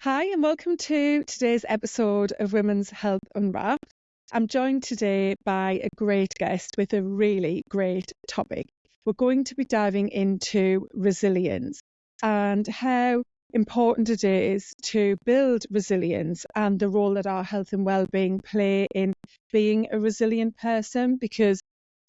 Hi, and welcome to today's episode of Women's Health Unwrapped. I'm joined today by a great guest with a really great topic. We're going to be diving into resilience and how important it is to build resilience and the role that our health and well-being play in being a resilient person, because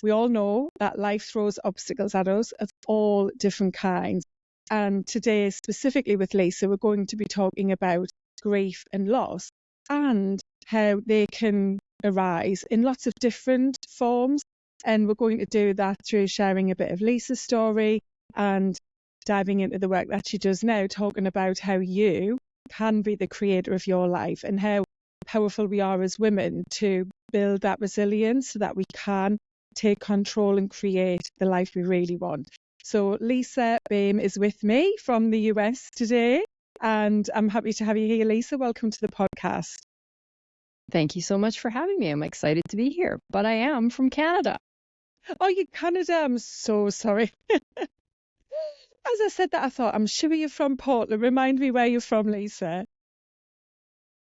we all know that life throws obstacles at us of all different kinds. And today, specifically with Lisa, we're going to be talking about grief and loss and how they can arise in lots of different forms. And we're going to do that through sharing a bit of Lisa's story and diving into the work that she does now, talking about how you can be the creator of your life and how powerful we are as women to build that resilience so that we can take control and create the life we really want. So Lisa Boehm is with me from the US today, and I'm happy to have you here, Lisa. Welcome to the podcast. Thank you so much for having me. I'm excited to be here, but I am from Canada. Oh, you're Canada? I'm so sorry. As I said that, I thought, I'm sure you're from Portland. Remind me where you're from, Lisa.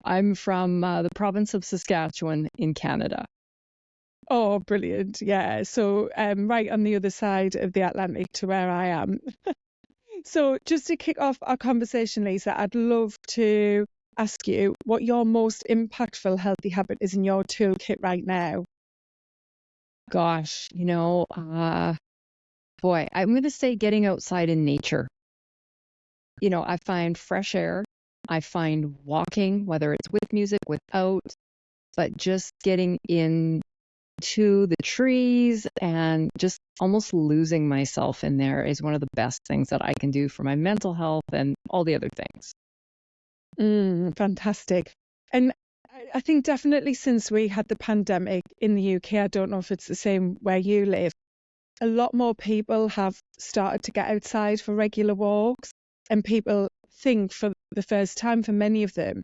I'm from the province of Saskatchewan in Canada. Oh, brilliant. Yeah. So right on the other side of the Atlantic to where I am. So just to kick off our conversation, Lisa, I'd love to ask you what your most impactful healthy habit is in your toolkit right now. Gosh, I'm going to say getting outside in nature. I find fresh air. I find walking, whether it's with music, without, but just getting into the trees and just almost losing myself in there is one of the best things that I can do for my mental health and all the other things. Fantastic. And I think definitely since we had the pandemic in the UK, I don't know if it's the same where you live, a lot more people have started to get outside for regular walks, and people think for the first time, for many of them,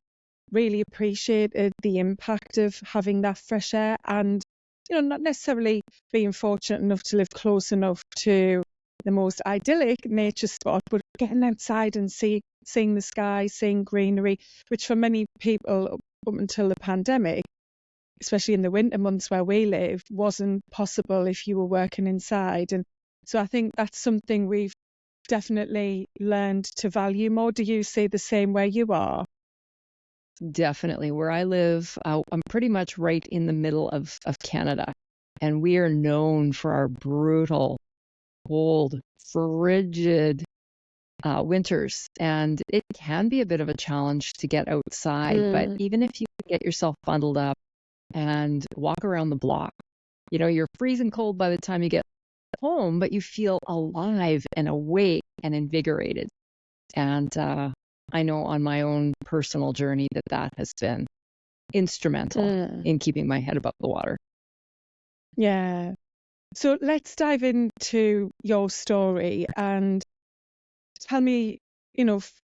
really appreciated the impact of having that fresh air and, not necessarily being fortunate enough to live close enough to the most idyllic nature spot, but getting outside and seeing the sky, seeing greenery, which for many people up until the pandemic, especially in the winter months where we live, wasn't possible if you were working inside. And so I think that's something we've definitely learned to value more. Do you see the same where you are? Definitely. Where I live, I'm pretty much right in the middle of Canada, and we are known for our brutal, cold, frigid winters. And it can be a bit of a challenge to get outside, but even if you get yourself bundled up and walk around the block, you're freezing cold by the time you get home, but you feel alive and awake and invigorated. And I know on my own personal journey that has been instrumental in keeping my head above the water. Yeah. So let's dive into your story and tell me,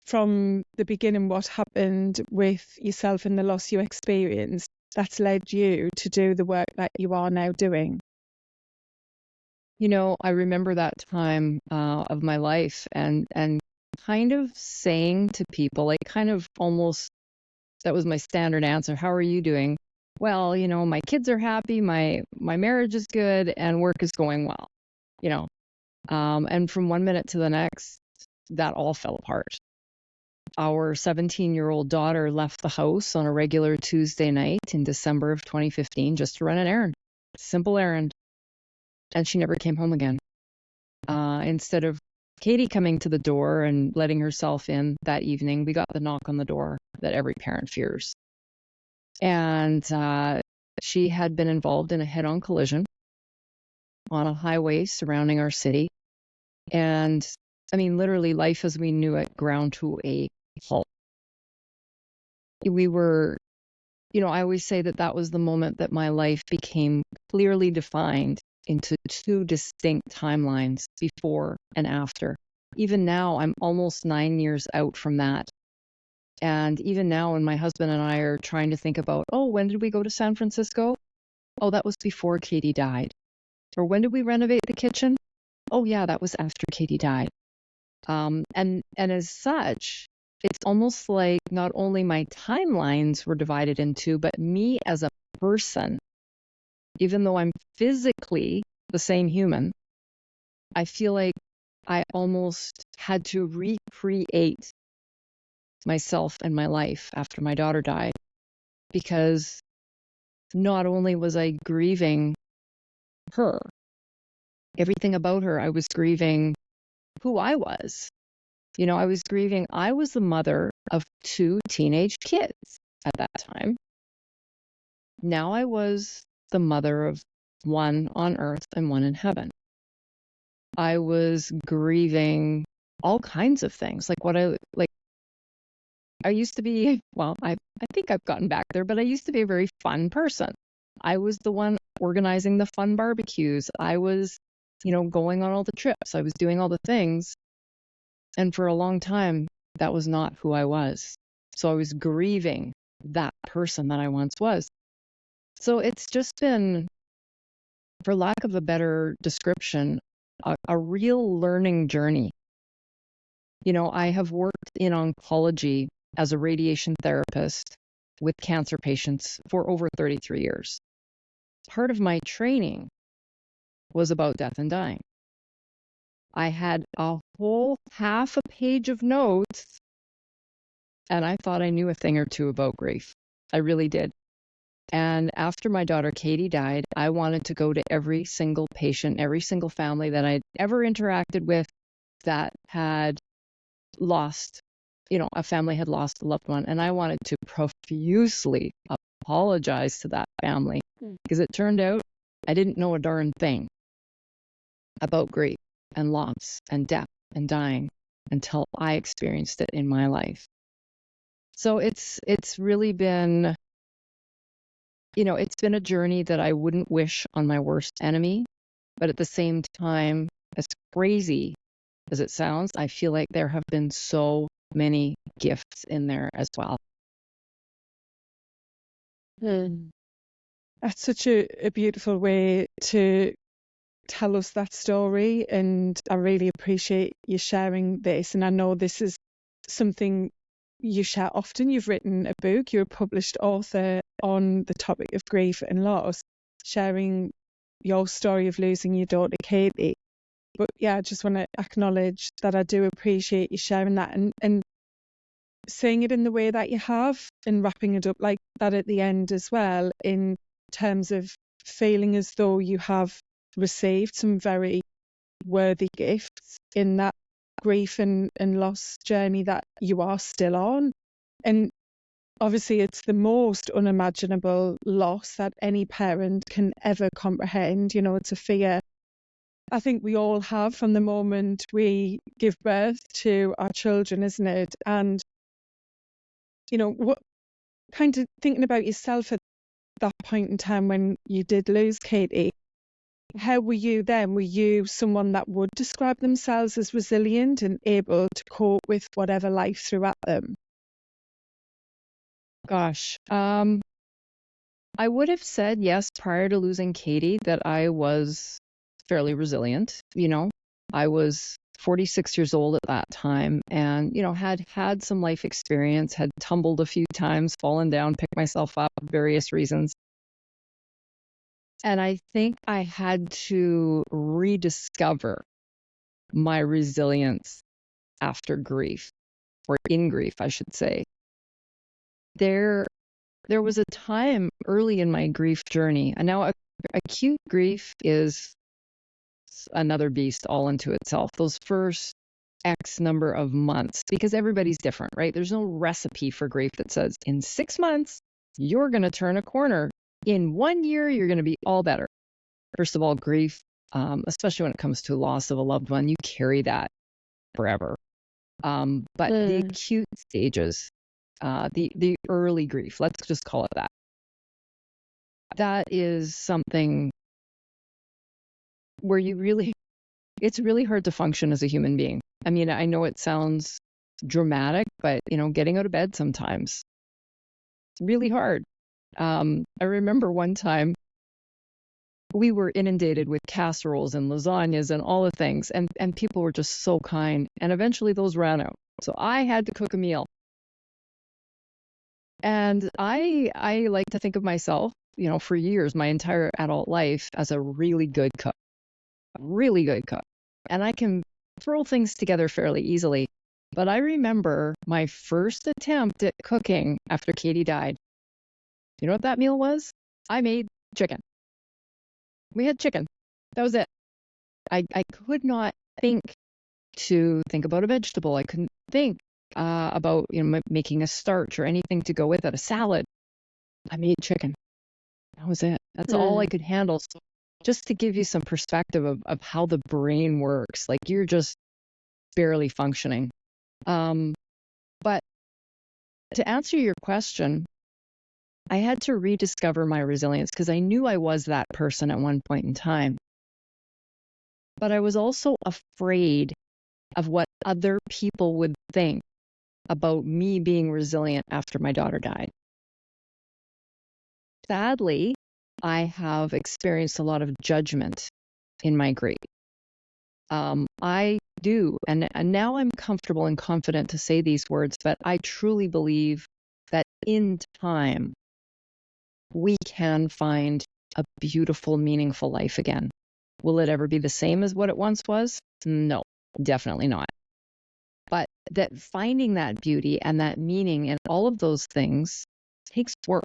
from the beginning, what happened with yourself and the loss you experienced that's led you to do the work that you are now doing. I remember that time of my life and kind of saying to people, like kind of almost, that was my standard answer. How are you doing? Well, my kids are happy, my marriage is good, and work is going well, and from one minute to the next, that all fell apart. Our 17-year-old daughter left the house on a regular Tuesday night in December of 2015 just to run an errand, simple errand. And she never came home again. Instead of Katie coming to the door and letting herself in that evening, we got the knock on the door that every parent fears. And she had been involved in a head-on collision on a highway surrounding our city. And I mean, literally, life as we knew it ground to a halt. We were, I always say that was the moment that my life became clearly defined into two distinct timelines, before and after. Even now, I'm almost 9 years out from that. And even now, when my husband and I are trying to think about, when did we go to San Francisco? Oh, that was before Katie died. Or when did we renovate the kitchen? Oh, yeah, that was after Katie died. And as such, it's almost like not only my timelines were divided in two, but me as a person, even though I'm physically the same human, I feel like I almost had to recreate myself and my life after my daughter died, because not only was I grieving her, everything about her, I was grieving who I was. I was grieving, I was the mother of 2 teenage kids at that time. Now I was the mother of 1 on earth and 1 in heaven. I was grieving all kinds of things, I used to be, well, I think I've gotten back there, but I used to be a very fun person. I was the one organizing the fun barbecues. I was, going on all the trips. I was doing all the things. And for a long time, that was not who I was. So I was grieving that person that I once was. So it's just been, for lack of a better description, a real learning journey. I have worked in oncology as a radiation therapist with cancer patients for over 33 years. Part of my training was about death and dying. I had a whole half a page of notes, and I thought I knew a thing or two about grief. I really did. And after my daughter Katie died, I wanted to go to every single patient, every single family that I'd ever interacted with that had lost, a family had lost a loved one. And I wanted to profusely apologize to that family, because it turned out I didn't know a darn thing about grief and loss and death and dying until I experienced it in my life. So it's really been, it's been a journey that I wouldn't wish on my worst enemy. But at the same time, as crazy as it sounds, I feel like there have been so many gifts in there as well. That's such a beautiful way to tell us that story, and I really appreciate you sharing this. And I know this is something you share often. You've written a book, you're a published author on the topic of grief and loss, sharing your story of losing your daughter Katie. But yeah, I just want to acknowledge that I do appreciate you sharing that and saying it in the way that you have, and wrapping it up like that at the end as well, in terms of feeling as though you have received some very worthy gifts in that grief and loss journey that you are still on. And obviously it's the most unimaginable loss that any parent can ever comprehend. It's a fear I think we all have from the moment we give birth to our children, isn't it? And what kind of thinking about yourself at that point in time when you did lose Katie, how were you then? Were you someone that would describe themselves as resilient and able to cope with whatever life threw at them? Gosh, I would have said yes prior to losing Katie that I was fairly resilient. I was 46 years old at that time and, had some life experience, had tumbled a few times, fallen down, picked myself up for various reasons. And I think I had to rediscover my resilience after grief, or in grief, I should say. There was a time early in my grief journey, and now acute grief is another beast all into itself. Those first X number of months, because everybody's different, right? There's no recipe for grief that says in 6 months, you're going to turn a corner. In 1 year, you're going to be all better. First of all, grief, especially when it comes to loss of a loved one, you carry that forever. But the acute stages, the early grief, let's just call it that. That is something where it's really hard to function as a human being. I mean, I know it sounds dramatic, but getting out of bed sometimes, it's really hard. I remember one time we were inundated with casseroles and lasagnas and all the things, and people were just so kind. And eventually those ran out. So I had to cook a meal. And I like to think of myself, for years, my entire adult life, as a really good cook, really good cook. And I can throw things together fairly easily. But I remember my first attempt at cooking after Katie died. You know what that meal was? I made chicken. We had chicken. That was it. I could not think about a vegetable. I couldn't think about making a starch or anything to go with it, a salad. I made chicken. That was it. That's all I could handle. So just to give you some perspective of how the brain works, like you're just barely functioning. But to answer your question, I had to rediscover my resilience because I knew I was that person at one point in time. But I was also afraid of what other people would think about me being resilient after my daughter died. Sadly, I have experienced a lot of judgment in my grief. I do, and now I'm comfortable and confident to say these words, but I truly believe that in time, we can find a beautiful, meaningful life again. Will it ever be the same as what it once was? No, definitely not. But that finding that beauty and that meaning and all of those things takes work.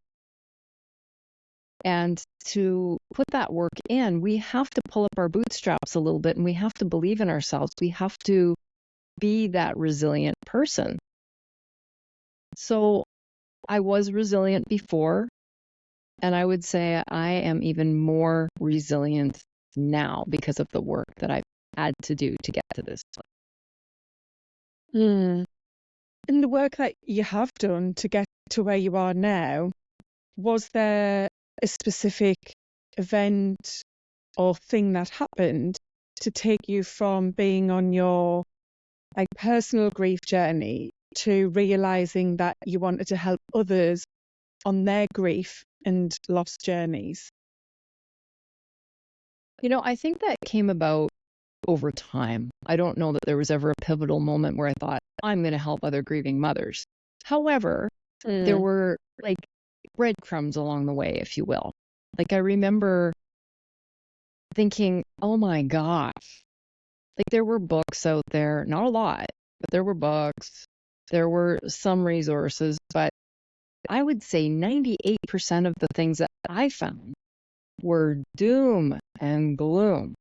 And to put that work in, we have to pull up our bootstraps a little bit and we have to believe in ourselves. We have to be that resilient person. So I was resilient before, and I would say I am even more resilient now because of the work that I've had to do to get to this place. In the work that you have done to get to where you are now, was there a specific event or thing that happened to take you from being on your personal grief journey to realizing that you wanted to help others on their grief and loss journeys? I think that came about over time. I don't know that there was ever a pivotal moment where I thought, I'm going to help other grieving mothers. However, there were like breadcrumbs along the way, if you will. Like I remember thinking, oh my gosh, like there were books out there, not a lot, but there were books, there were some resources, but I would say 98% of the things that I found were doom and gloom.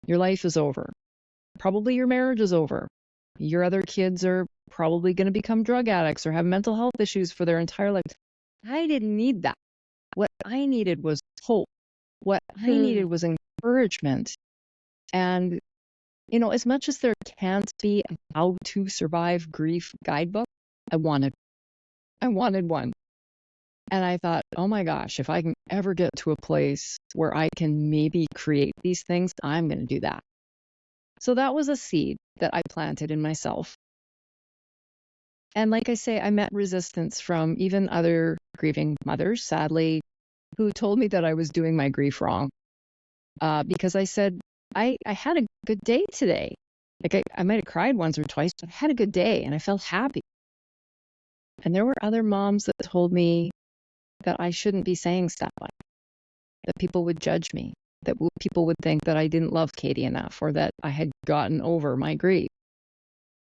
Your life is over. Probably your marriage is over. Your other kids are probably going to become drug addicts or have mental health issues for their entire life. I didn't need that. What I needed was hope. What I needed was encouragement. And, as much as there can't be a how to survive grief guidebook, I wanted one. And I thought, oh my gosh, if I can ever get to a place where I can maybe create these things, I'm going to do that. So that was a seed that I planted in myself. And like I say, I met resistance from even other grieving mothers, sadly, who told me that I was doing my grief wrong. Because I said, I had a good day today. Like I might have cried once or twice, but I had a good day and I felt happy. And there were other moms that told me that I shouldn't be saying stuff like that people would judge me, that people would think that I didn't love Katie enough or that I had gotten over my grief.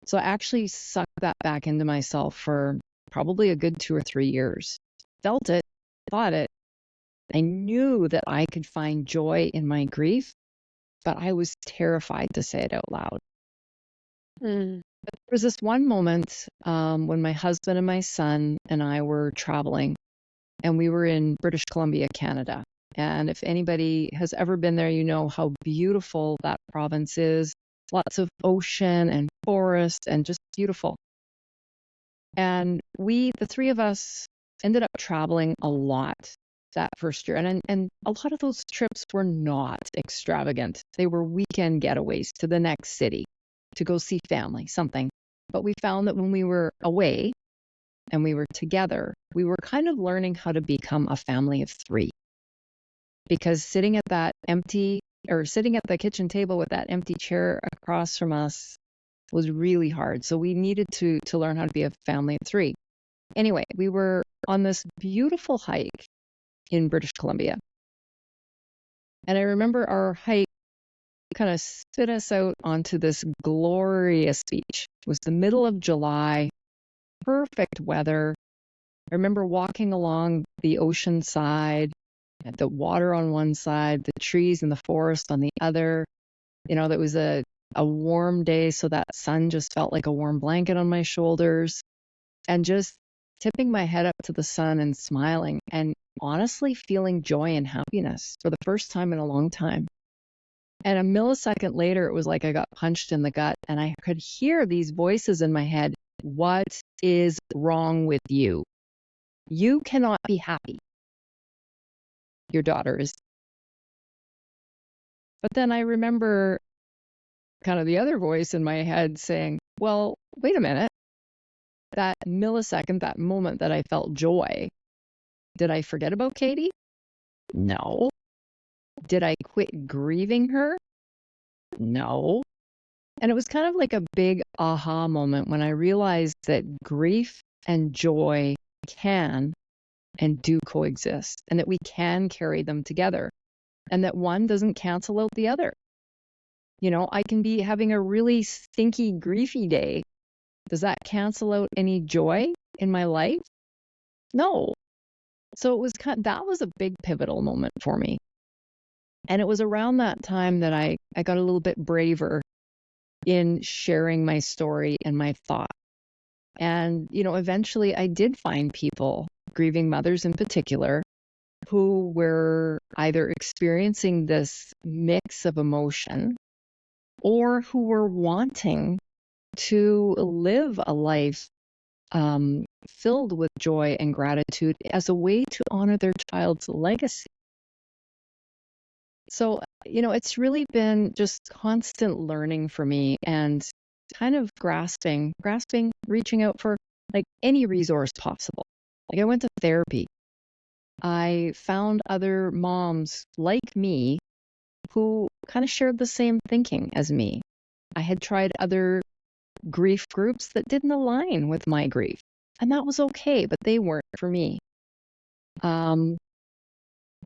So I actually sucked that back into myself for probably a good 2 or 3 years. Felt it, thought it. I knew that I could find joy in my grief, but I was terrified to say it out loud. But there was this one moment when my husband and my son and I were traveling, and we were in British Columbia, Canada. And if anybody has ever been there, you know how beautiful that province is. Lots of ocean and forest and just beautiful. And the three of us, ended up traveling a lot that first year. And a lot of those trips were not extravagant. They were weekend getaways to the next city to go see family, something. But we found that when we were away and we were together, we were kind of learning how to become a family of three. Because sitting at the kitchen table with that empty chair across from us was really hard. So we needed to learn how to be a family of three. Anyway, we were on this beautiful hike in British Columbia. And I remember our hike kind of spit us out onto this glorious beach. It was the middle of July, perfect weather. I remember walking along the ocean side, had the water on one side, the trees and the forest on the other. That was a warm day, so that sun just felt like a warm blanket on my shoulders. And just tipping my head up to the sun and smiling and honestly feeling joy and happiness for the first time in a long time. And a millisecond later, it was like I got punched in the gut and I could hear these voices in my head. What is wrong with you? You cannot be happy. Your daughter is. But then I remember kind of the other voice in my head saying, well, wait a minute. That millisecond, that moment that I felt joy, did I forget about Katie? No. Did I quit grieving her? No. And it was kind of like a big aha moment when I realized that grief and joy can and do coexist, and that we can carry them together, and that one doesn't cancel out the other. I can be having a really stinky, griefy day. Does that cancel out any joy in my life? No. So that was a big pivotal moment for me. And it was around that time that I got a little bit braver in sharing my story and my thought. And, eventually I did find people, grieving mothers in particular, who were either experiencing this mix of emotion or who were wanting to live a life filled with joy and gratitude as a way to honor their child's legacy. So, it's really been just constant learning for me and kind of grasping, reaching out for like any resource possible. Like I went to therapy. I found other moms like me who kind of shared the same thinking as me. I had tried other grief groups that didn't align with my grief, and that was okay, but they weren't for me. The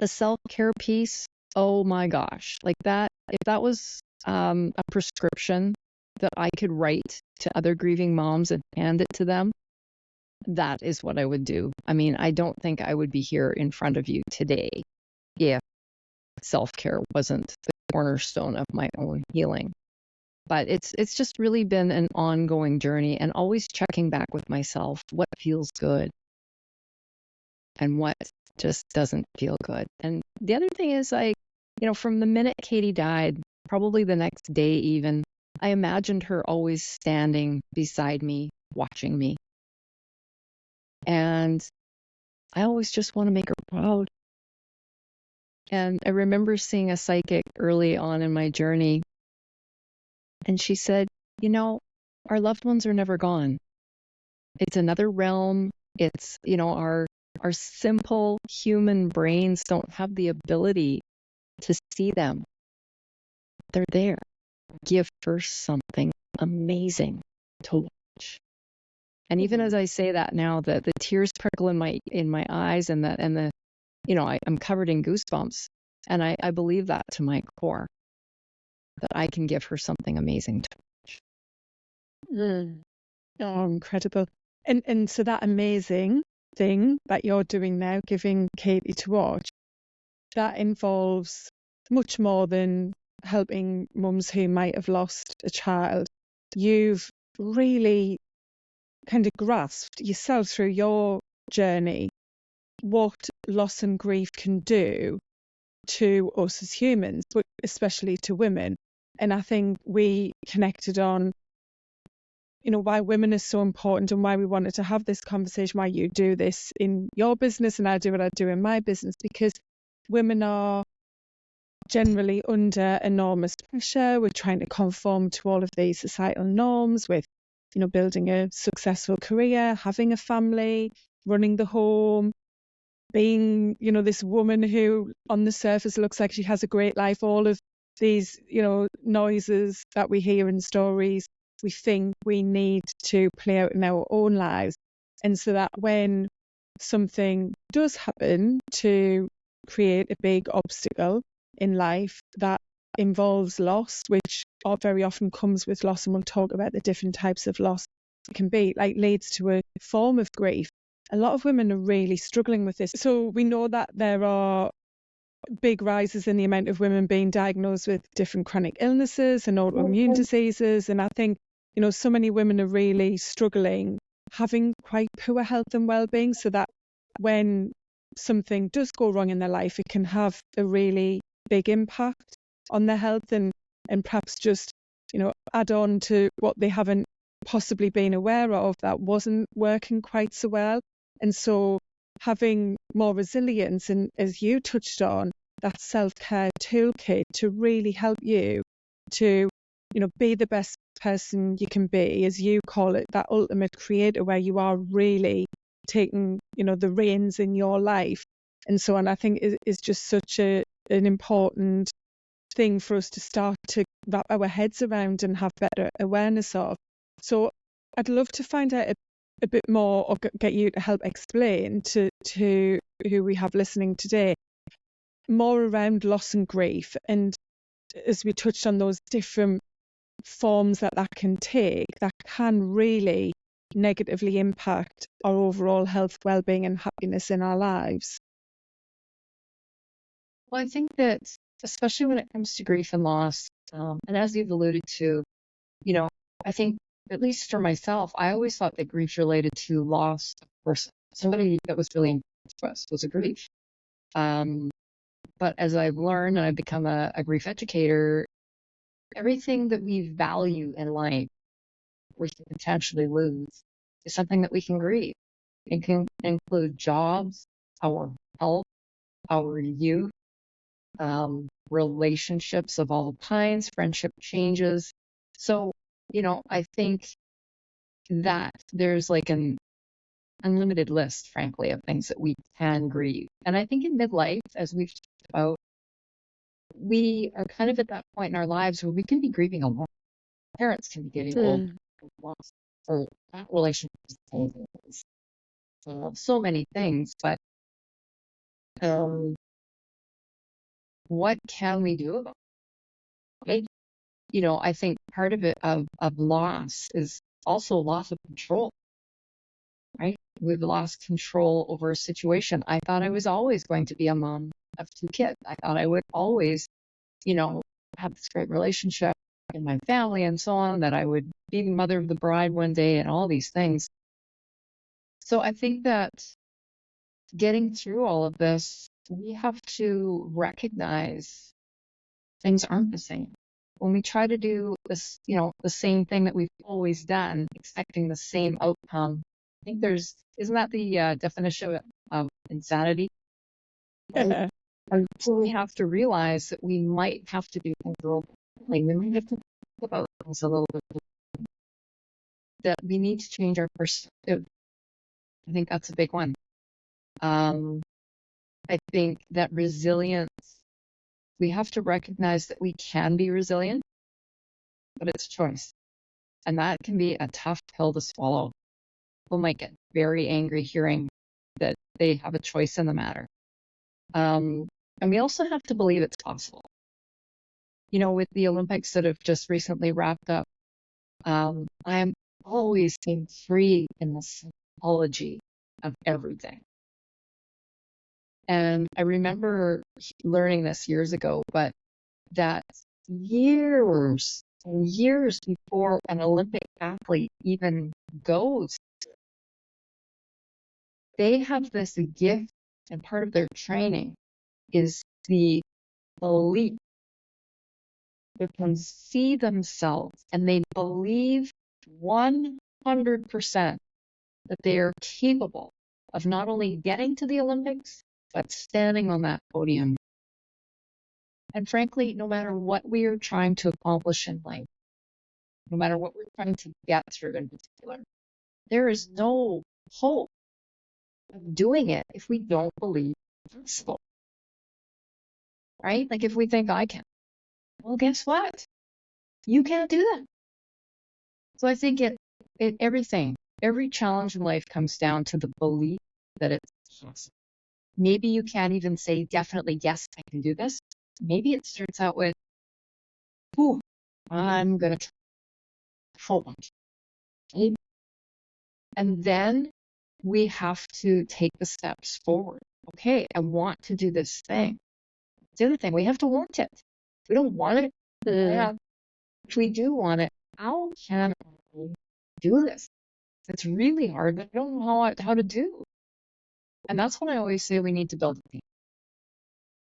self-care piece, oh my gosh, like that, if that was a prescription that I could write to other grieving moms and hand it to them, that is what I would do. I mean, I don't think I would be here in front of you today if self-care wasn't the cornerstone of my own healing. But it's just really been an ongoing journey, and always checking back with myself, what feels good and what just doesn't feel good. And the other thing is, from the minute Katie died, probably the next day even, I imagined her always standing beside me, watching me. And I always just want to make her proud. And I remember seeing a psychic early on in my journey, and she said, our loved ones are never gone. It's another realm. It's, our simple human brains don't have the ability to see them. They're there. Give her something amazing to watch. And even as I say that now, the tears prickle in my eyes, and the I'm covered in goosebumps. And I believe that to my core, that I can give her something amazing to watch. Oh, incredible. And so that amazing thing that you're doing now, giving Katie to watch, that involves much more than helping mums who might have lost a child. You've really kind of grasped yourself through your journey what loss and grief can do to us as humans, but especially to women. And I think we connected on why women are so important, and why we wanted to have this conversation, why you do this in your business and I do what I do in my business, because women are generally under enormous pressure. We're trying to conform to all of these societal norms with, building a successful career, having a family, running the home, being, this woman who on the surface looks like she has a great life. All of these, noises that we hear in stories, we think we need to play out in our own lives. And so that when something does happen to create a big obstacle in life that involves loss, which very often comes with loss, and we'll talk about the different types of loss it can be, like leads to a form of grief. A lot of women are really struggling with this. So we know that there are big rises in the amount of women being diagnosed with different chronic illnesses and autoimmune diseases. And I think, so many women are really struggling, having quite poor health and well-being, so that when something does go wrong in their life, it can have a really big impact on their health and perhaps just, add on to what they haven't possibly been aware of that wasn't working quite so well. And so having more resilience, and as you touched on, that self-care toolkit to really help you to, be the best person you can be, as you call it, that ultimate creator, where you are really taking, the reins in your life and so on. I think is just such an important thing for us to start to wrap our heads around and have better awareness of. So I'd love to find out a bit more, or get you to help explain to who we have listening today, more around loss and grief, and as we touched on those different forms that can take, that can really negatively impact our overall health, well-being and happiness in our lives. Well, I think that especially when it comes to grief and loss, and as you've alluded to, I think, at least for myself, I always thought that grief related to loss of a person. Somebody that was really important to us was a grief. But as I've learned and I've become a grief educator, everything that we value in life, we can potentially lose, is something that we can grieve. It can include jobs, our health, our youth, relationships of all kinds, friendship changes. So, I think that there's like an unlimited list, frankly, of things that we can grieve. And I think in midlife, as we've talked about, we are kind of at that point in our lives where we can be grieving a lot. Parents can be getting old, lost, or that relationship is so many things. But what can we do about it? I think part of it of loss is also loss of control, right? We've lost control over a situation. I thought I was always going to be a mom of 2 kids. I thought I would always, have this great relationship in my family and so on, that I would be the mother of the bride one day and all these things. So I think that getting through all of this, we have to recognize things aren't the same. When we try to do this, the same thing that we've always done, expecting the same outcome, I think isn't that the definition of insanity? Yeah. And so we have to realize that we might have to do things a little differently. We might have to think about things a little bit differently. That we need to change our perspective. I think that's a big one. I think that resilience, we have to recognize that we can be resilient, but it's a choice. And that can be a tough pill to swallow. People might get very angry hearing that they have a choice in the matter. And we also have to believe it's possible. With the Olympics that have just recently wrapped up, I am always intrigued in the psychology of everything. And I remember learning this years ago, but that years and years before an Olympic athlete even goes, they have this gift, and part of their training is the belief. They can see themselves and they believe 100% that they are capable of not only getting to the Olympics, but standing on that podium. And frankly, no matter what we are trying to accomplish in life, no matter what we're trying to get through in particular, there is no hope of doing it if we don't believe it's possible. Right? Like if we think I can, well, guess what? You can't do that. So I think everything, Every challenge in life comes down to the belief that it's possible. Maybe you can't even say definitely, yes, I can do this. Maybe it starts out with, ooh, I'm going to try. And then we have to take the steps forward. Okay, I want to do this thing. The other thing, we have to want it. If we don't want it, if we do want it, how can I do this? It's really hard, but I don't know how to do. And that's when I always say we need to build a team.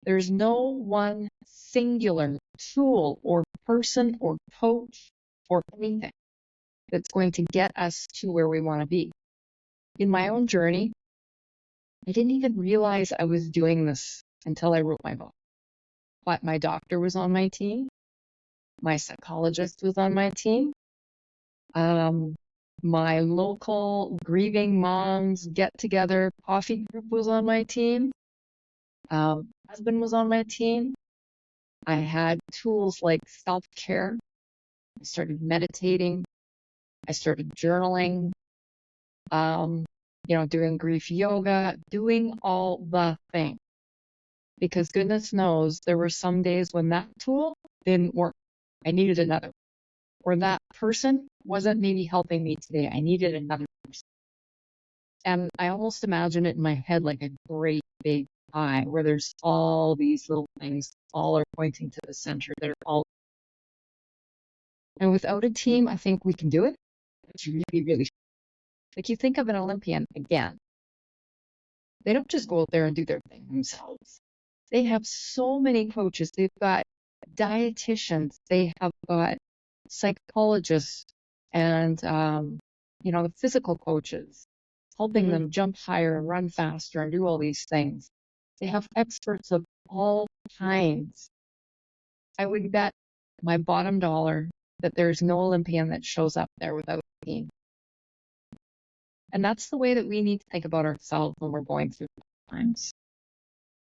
There's no one singular tool or person or coach or anything that's going to get us to where we want to be. In my own journey, I didn't even realize I was doing this until I wrote my book. But my doctor was on my team. My psychologist was on my team. My local grieving moms get together coffee group was on my team. Husband was on my team. I had tools like self-care. I started meditating. I started journaling. Doing grief yoga, doing all the things. Because goodness knows there were some days when that tool didn't work. I needed another. Or that person wasn't maybe helping me today. I needed another person. And I almost imagine it in my head like a great big eye where there's all these little things, all are pointing to the center that are all. And without a team, I think we can do it. It's really, really like you think of an Olympian again. They don't just go out there and do their thing themselves. They have so many coaches. They've got dietitians. They have got psychologists and, the physical coaches helping them jump higher and run faster and do all these things. They have experts of all kinds. I would bet my bottom dollar that there's no Olympian that shows up there without a team. And that's the way that we need to think about ourselves when we're going through times.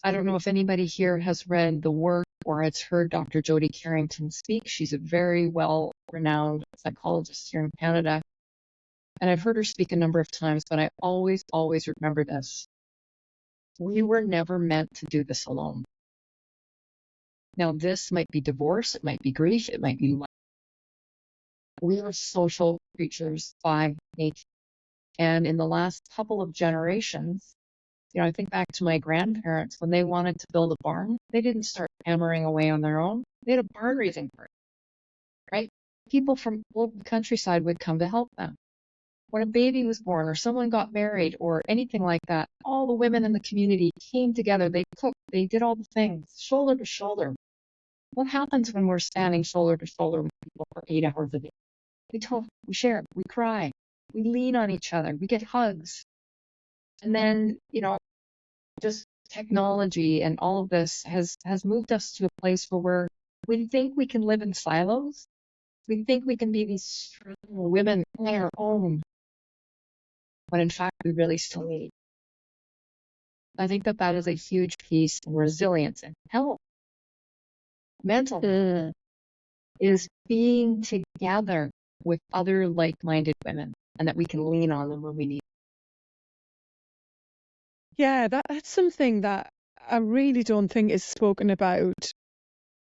I don't know if anybody here has read the work or has heard Dr. Jody Carrington speak. She's a very well-renowned psychologist here in Canada. And I've heard her speak a number of times, but I always, always remember this. We were never meant to do this alone. Now, this might be divorce, it might be grief, it might be life. We are social creatures by nature. And in the last couple of generations, I think back to my grandparents, when they wanted to build a barn, they didn't start hammering away on their own. They had a barn raising party, right? People from all over the countryside would come to help them. When a baby was born or someone got married or anything like that, all the women in the community came together. They cooked, they did all the things, shoulder to shoulder. What happens when we're standing shoulder to shoulder with people for 8 hours a day? We talk, we share, we cry, we lean on each other, we get hugs. And then, just technology and all of this has moved us to a place where we think we can live in silos. We think we can be these strong women on our own, when in fact we really still need. I think that is a huge piece in resilience and health. Mental health is being together with other like-minded women and that we can lean on them when we need. Yeah, that's something that I really don't think is spoken about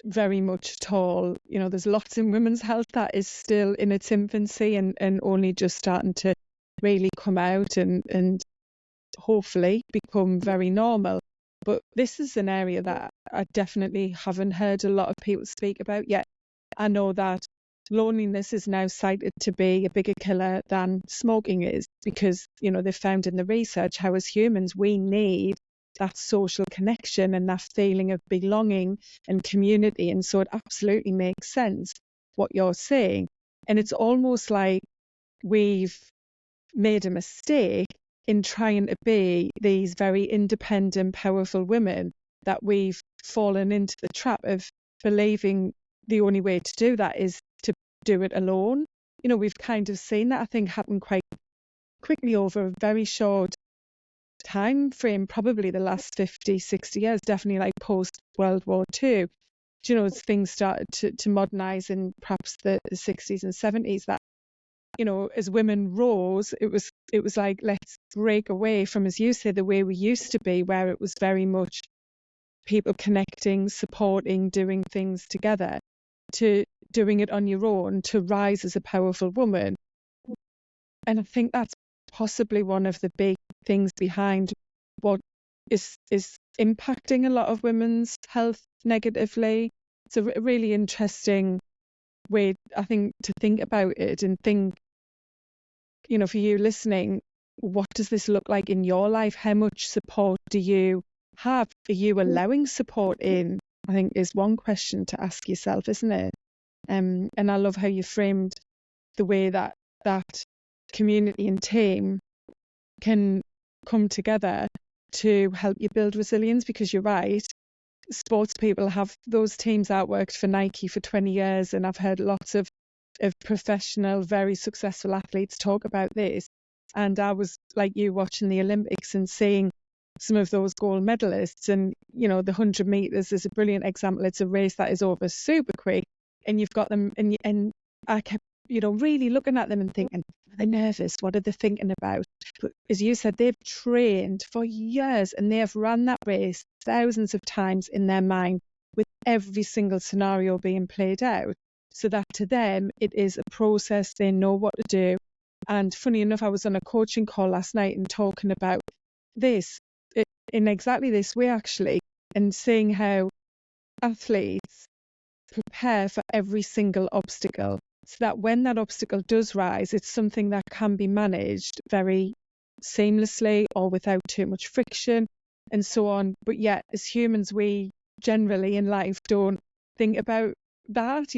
very much at all. There's lots in women's health that is still in its infancy and only just starting to really come out and hopefully become very normal. But this is an area that I definitely haven't heard a lot of people speak about yet. I know that loneliness is now cited to be a bigger killer than smoking is because, they found in the research how as humans we need that social connection and that feeling of belonging and community. And so it absolutely makes sense what you're saying. And it's almost like we've made a mistake in trying to be these very independent, powerful women, that we've fallen into the trap of believing the only way to do that is to do it alone. We've kind of seen that, I think, happen quite quickly over a very short time frame, probably the last 50, 60 years, definitely like post World War II. As things started to modernise in perhaps the 60s and 70s, that as women rose, it was like, let's break away from, as you say, the way we used to be, where it was very much people connecting, supporting, doing things together, to doing it on your own, to rise as a powerful woman. And I think that's possibly one of the big things behind what is impacting a lot of women's health negatively. It's a really interesting way, I think, to think about it, and think, for you listening, what does this look like in your life? How much support do you have? Are you allowing support in? I think is one question to ask yourself, isn't it? And I love how you framed the way that community and team can come together to help you build resilience, because you're right. Sports people have those teams that worked for Nike for 20 years, and I've heard lots of professional, very successful athletes talk about this. And I was like you, watching the Olympics and seeing some of those gold medalists, and the 100 meters is a brilliant example. It's a race that is over super quick, and you've got them, and I kept really looking at them and thinking, are they nervous? What are they thinking about? But as you said, they've trained for years, and they have run that race thousands of times in their mind, with every single scenario being played out, so that to them it is a process. They know what to do. And funny enough, I was on a coaching call last night and talking about this in exactly this way, actually, and seeing how athletes prepare for every single obstacle, so that when that obstacle does rise, it's something that can be managed very seamlessly or without too much friction and so on. But yet, as humans, we generally in life don't think about that.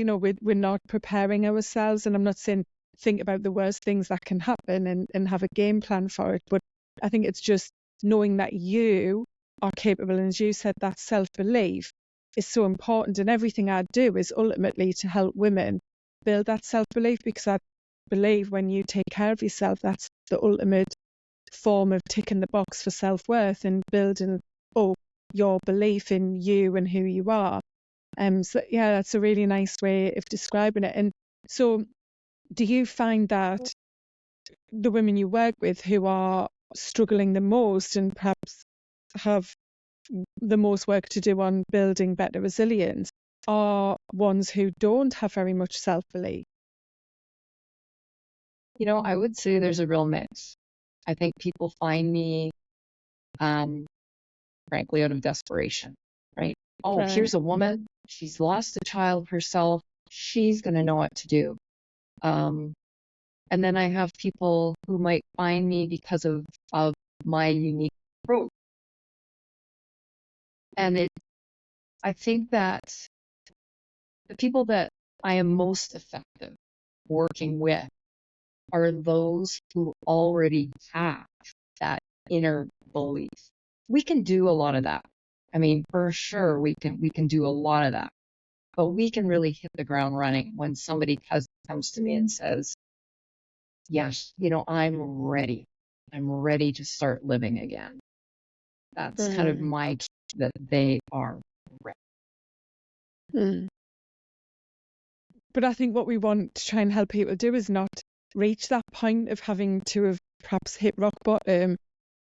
We're not preparing ourselves. And I'm not saying think about the worst things that can happen and have a game plan for it. But I think it's just knowing that you are capable. And as you said, that self-belief is so important. And everything I do is ultimately to help women build that self-belief, because I believe when you take care of yourself, that's the ultimate form of ticking the box for self-worth and building up your belief in you and who you are. So yeah, that's a really nice way of describing it. And so do you find that the women you work with who are struggling the most and perhaps have the most work to do on building better resilience are ones who don't have very much self-belief? I would say there's a real mix. I think people find me, frankly, out of desperation, right? Oh, Right. here's a woman. She's lost a child herself. She's going to know what to do. And then I have people who might find me because of my unique approach. And I think that the people that I am most effective working with are those who already have that inner belief. We can do a lot of that. I mean, for sure, we can do a lot of that. But we can really hit the ground running when somebody comes to me and says, yes, I'm ready. I'm ready to start living again. That's kind of my key, that they are ready. Mm. But I think what we want to try and help people do is not reach that point of having to have perhaps hit rock bottom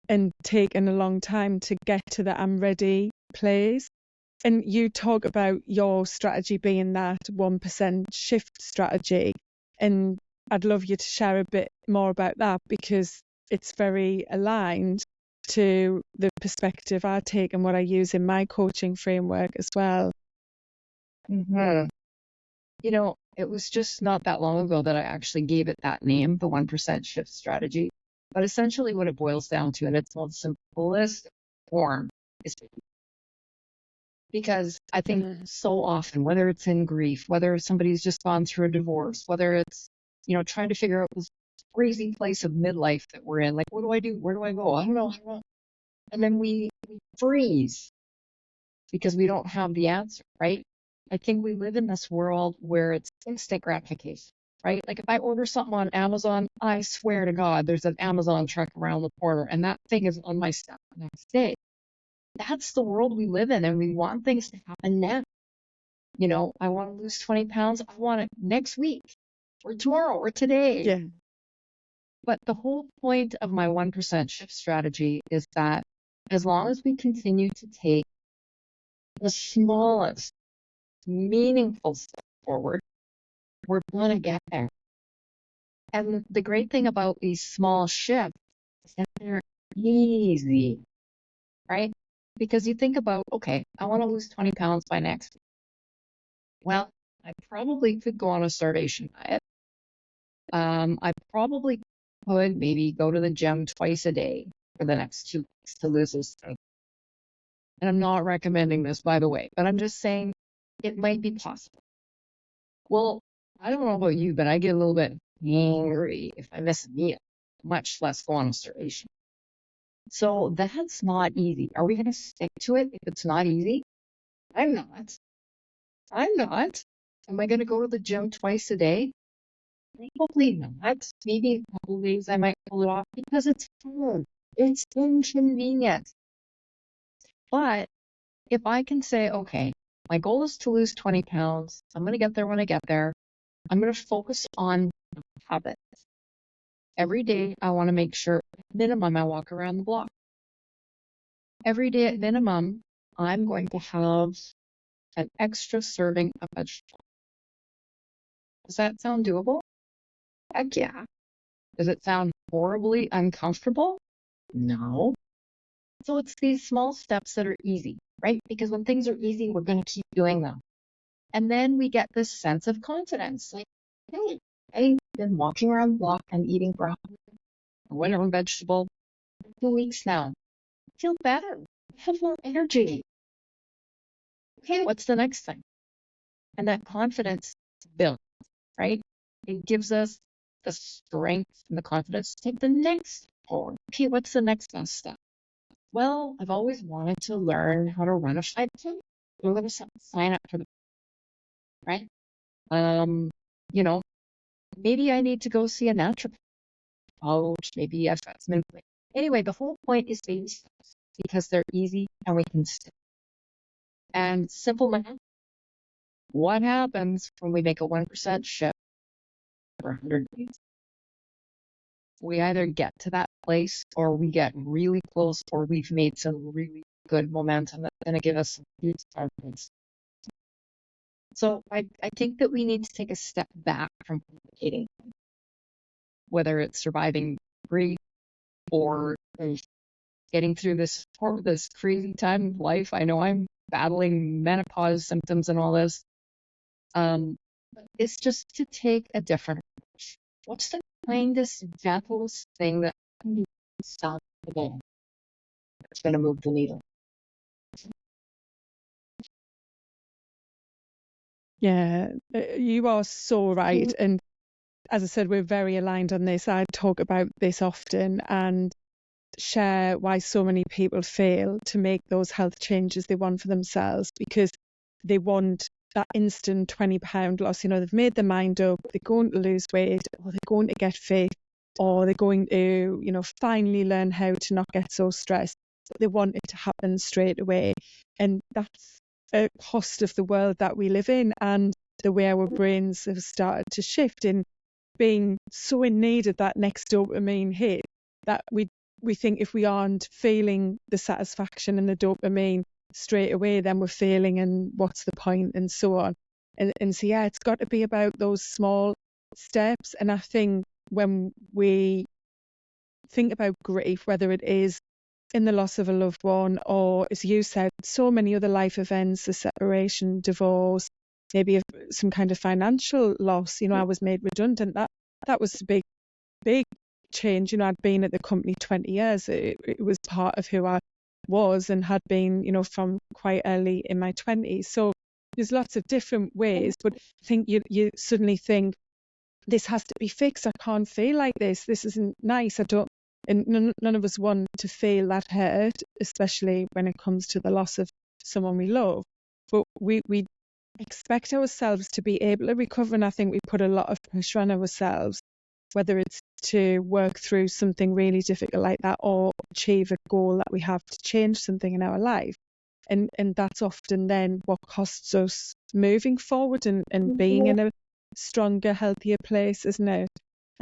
and taken a long time to get to the I'm ready place. And you talk about your strategy being that 1% shift strategy. And I'd love you to share a bit more about that, because it's very aligned to the perspective I take and what I use in my coaching framework as well. Mm-hmm. It was just not that long ago that I actually gave it that name, the 1% shift strategy. But essentially what it boils down to, in its most simplest form, is because I think so often, whether it's in grief, whether somebody's just gone through a divorce, whether it's, trying to figure out this crazy place of midlife that we're in, like, what do I do? Where do I go? I don't know. And then we freeze because we don't have the answer, right? I think we live in this world where it's instant gratification, right? Like if I order something on Amazon, I swear to God, there's an Amazon truck around the corner and that thing is on my step the next day. That's the world we live in, and we want things to happen now. I want to lose 20 pounds. I want it next week. or tomorrow or today. Yeah. But the whole point of my 1% shift strategy is that as long as we continue to take the smallest meaningful step forward, we're going to get there. And the great thing about these small shifts is that they're easy, right? Because you think about, okay, I want to lose 20 pounds by next week. Well, I probably could go on a starvation diet. I probably could maybe go to the gym twice a day for the next 2 weeks to lose those 20. And I'm not recommending this, by the way, but I'm just saying it might be possible. Well, I don't know about you, but I get a little bit angry if I miss a meal, much less go on a starvation. So that's not easy. Are we going to stick to it if it's not easy? I'm not. I'm not. Am I going to go to the gym twice a day? Probably not. Maybe a couple of days I might pull it off because it's hard. It's inconvenient. But if I can say, okay, my goal is to lose 20 pounds. I'm going to get there when I get there. I'm going to focus on habits. Every day, I want to make sure, at minimum, I walk around the block. Every day, at minimum, I'm going to have an extra serving of vegetables. Does that sound doable? Heck yeah. Does it sound horribly uncomfortable? No. So it's these small steps that are easy, right? Because when things are easy, we're going to keep doing them. And then we get this sense of confidence. Like, hey, I've been walking around the block and eating broccoli or whatever vegetable for 2 weeks now. I feel better. I have more energy. Okay, what's the next thing? And that confidence builds, right? It gives us the strength and the confidence to take the next step forward. Okay, what's the next best step? Well, I've always wanted to learn how to run a 5K. I'm going to sign up for the, right? You know, maybe I need to go see a naturopath. Coach, maybe I've got some inflammation. Anyway, the whole point is baby steps because they're easy and we can stick. And simple math. What happens when we make a 1% shift for 100 days? We either get to that place or we get really close or we've made some really good momentum that's going to give us some huge progress. So I think that we need to take a step back from complicating, whether it's surviving grief or getting through this crazy time of life. I know I'm battling menopause symptoms and all this. It's just to take a different approach. What's the kindest, gentlest thing that can be stop today that's going to move the needle? Yeah, you are so right. And as I said, we're very aligned on this. I talk about this often and share why so many people fail to make those health changes they want for themselves because they want that instant 20-pound loss. You know, they've made their mind up, they're going to lose weight, or they're going to get fit, or they're going to, you know, finally learn how to not get so stressed. But they want it to happen straight away. And that's a cost of the world that we live in and the way our brains have started to shift in being so in need of that next dopamine hit that we think if we aren't feeling the satisfaction and the dopamine straight away, then we're failing and what's the point and so on. And so, yeah, it's got to be about those small steps. And I think when we think about grief, whether it is in the loss of a loved one or, as you said, so many other life events, a separation, divorce, maybe some kind of financial loss. You know, I was made redundant. That was a big change. You know, I'd been at the company 20 years. It was part of who I was and had been, you know, from quite early in my 20s. So there's lots of different ways, but I think you suddenly think, this has to be fixed. I can't feel like this. This isn't nice. I don't, and none of us want to feel that hurt, especially when it comes to the loss of someone we love. But we expect ourselves to be able to recover, and I think we put a lot of pressure on ourselves, whether it's to work through something really difficult like that or achieve a goal that we have to change something in our life. And that's often then what costs us moving forward and being in a stronger, healthier place, isn't it?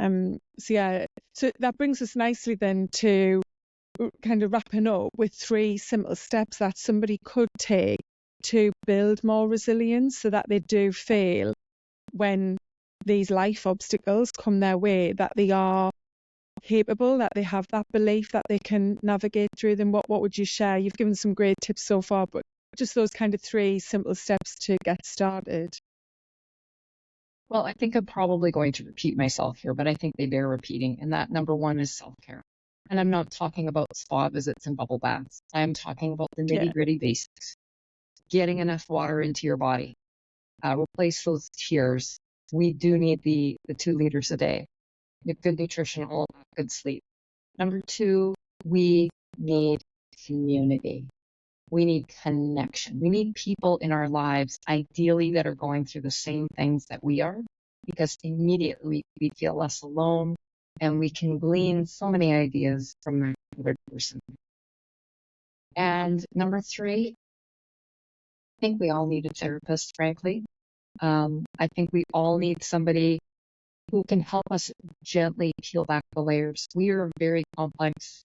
So yeah, so that brings us nicely then to kind of wrapping up with 3 simple steps that somebody could take to build more resilience, so that they do feel when these life obstacles come their way that they are capable, that they have that belief that they can navigate through them. What would you share? You've given some great tips so far, but just those kind of 3 simple steps to get started. Well, I think I'm probably going to repeat myself here, but I think they bear repeating. And that number 1 is self-care. And I'm not talking about spa visits and bubble baths. I'm talking about the Yeah. nitty-gritty basics. Getting enough water into your body. Replace those tears. We do need the 2 liters a day. Get good nutrition, all that, good sleep. Number 2, we need community. We need connection. We need people in our lives, ideally, that are going through the same things that we are, because immediately we feel less alone and we can glean so many ideas from that other person. And number 3, I think we all need a therapist, frankly. I think we all need somebody who can help us gently peel back the layers. We are very complex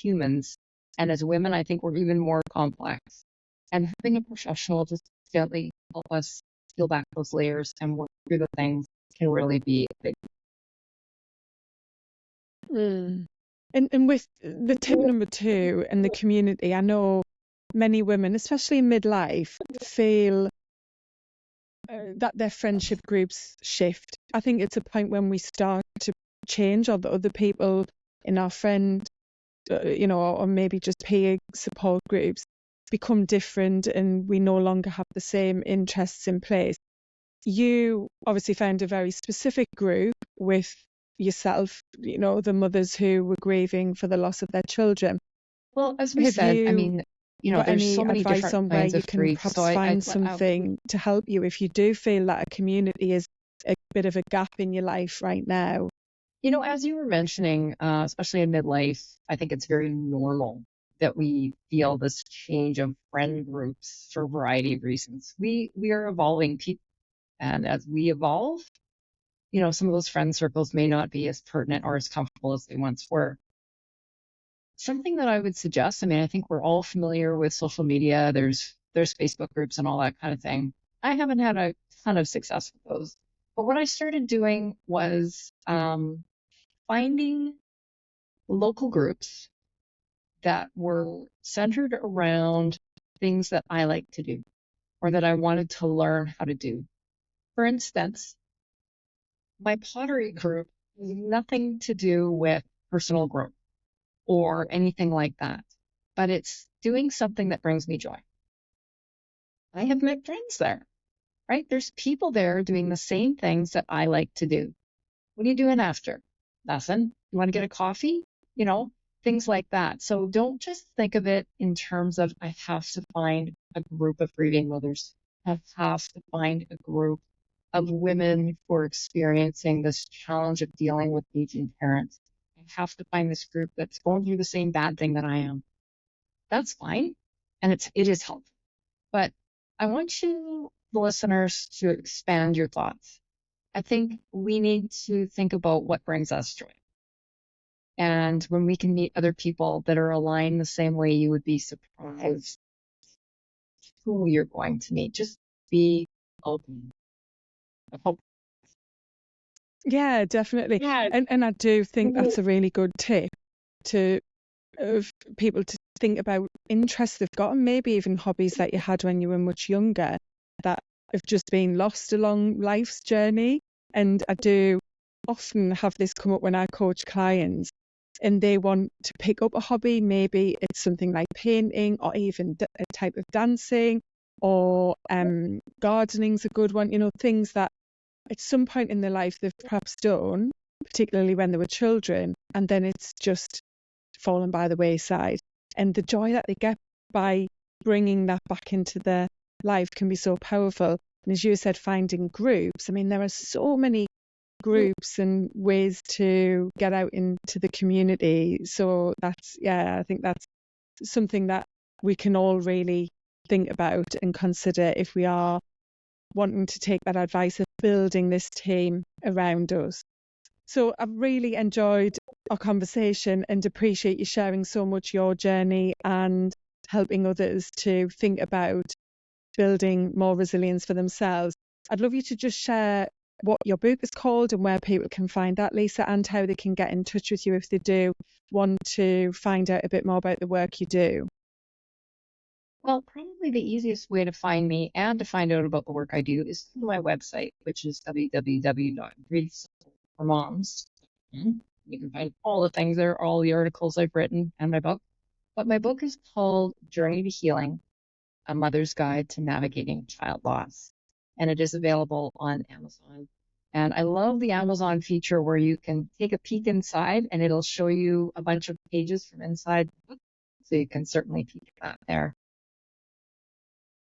humans. And as women, I think we're even more complex. And having a professional just gently help us peel back those layers and work through the things can really be a big. And with the tip number 2 and the community, I know many women, especially in midlife, feel that their friendship groups shift. I think it's a point when we start to change, or the other people in our friend, or maybe just peer support groups become different, and we no longer have the same interests in place. You obviously found a very specific group with yourself, the mothers who were grieving for the loss of their children. Well, as we Have said, I you mean, got there's any so many advice different on where kinds you of can grief. So perhaps find something to help you if you do feel that a community is a bit of a gap in your life right now? as you were mentioning, especially in midlife, I think it's very normal that we feel this change of friend groups for a variety of reasons. We are evolving people, and as we evolve, some of those friend circles may not be as pertinent or as comfortable as they once were. Something that I would suggest, I mean, I think we're all familiar with social media. There's Facebook groups and all that kind of thing. I haven't had a ton of success with those. But what I started doing was finding local groups that were centered around things that I like to do or that I wanted to learn how to do. For instance, my pottery group has nothing to do with personal growth or anything like that, but it's doing something that brings me joy. I have met friends there, right? There's people there doing the same things that I like to do. What are you doing after? Nothing. You want to get a coffee? Things like that. So don't just think of it in terms of I have to find a group of grieving mothers. I have to find a group of women who are experiencing this challenge of dealing with aging parents. I have to find this group that's going through the same bad thing that I am. That's fine. And it is helpful. But I want you, the listeners, to expand your thoughts. I think we need to think about what brings us joy. And when we can meet other people that are aligned the same way, you would be surprised who you're going to meet. Just be open. I hope. Yeah, definitely. Yeah. And I do think that's a really good tip to of people to think about interests they've got, and maybe even hobbies that you had when you were much younger that have just been lost along life's journey. And I do often have this come up when I coach clients and they want to pick up a hobby. Maybe it's something like painting, or even a type of dancing, or gardening's a good one, things that at some point in their life they've perhaps done, particularly when they were children, and then it's just fallen by the wayside. And the joy that they get by bringing that back into their life can be so powerful. And as you said, finding groups. I mean, there are so many groups and ways to get out into the community. So I think that's something that we can all really think about and consider if we are wanting to take that advice of building this team around us. So I've really enjoyed our conversation and appreciate you sharing so much your journey and helping others to think about building more resilience for themselves. I'd love you to just share what your book is called and where people can find that, Lisa, and how they can get in touch with you if they do want to find out a bit more about the work you do. Well, probably the easiest way to find me and to find out about the work I do is through my website, which is www.griefformoms. You can find all the things there, all the articles I've written and my book. But my book is called Journey to Healing, A Mother's Guide to Navigating Child Loss. And it is available on Amazon. And I love the Amazon feature where you can take a peek inside and it'll show you a bunch of pages from inside the book. So you can certainly peek at that there.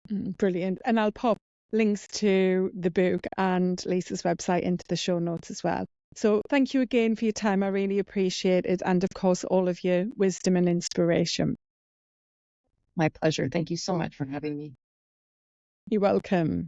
Brilliant. And I'll pop links to the book and Lisa's website into the show notes as well. So thank you again for your time. I really appreciate it. And of course, all of your wisdom and inspiration. My pleasure. Thank you so much for having me. You're welcome.